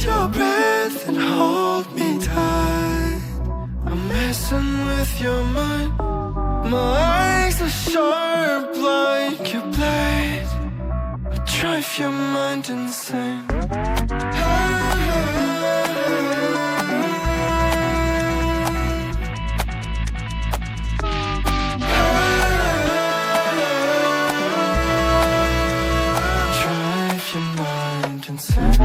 your breath and hold me tight. I'm messing with your mind. My eyes are sharp like your blade. I drive your mind insane. Drive your mind insane.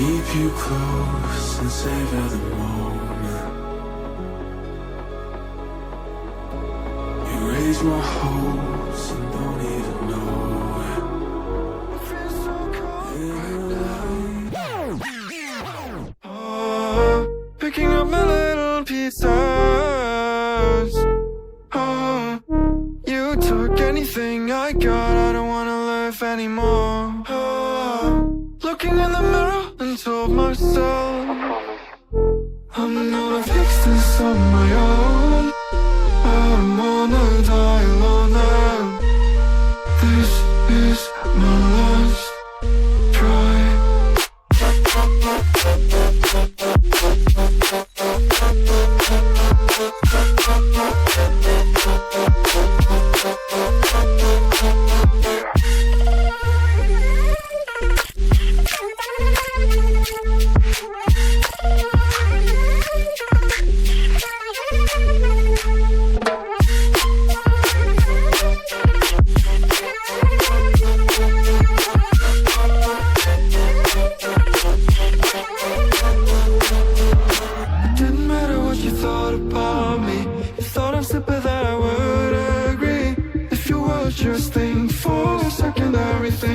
Keep you close and savor the moment. You raise my hopes and don't even know it. Oh, picking up my little pieces. Oh, you took anything I got. I don't wanna live anymore. Oh, looking in the mirror and told myself I'm gonna fix this on my own. I don't wanna die alone, and this is my last try.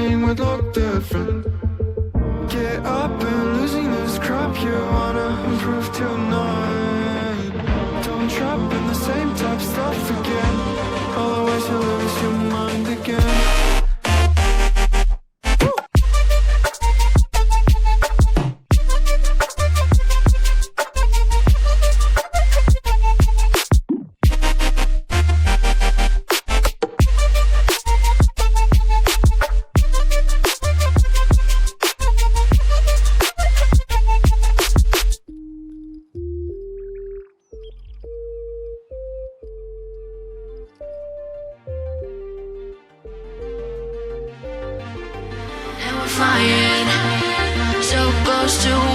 everything would look different. Get up and losing this crap, you wanna improve tonight. Don't trap in the same type stuff again, otherwise you'll lose your mind again. Flying so close to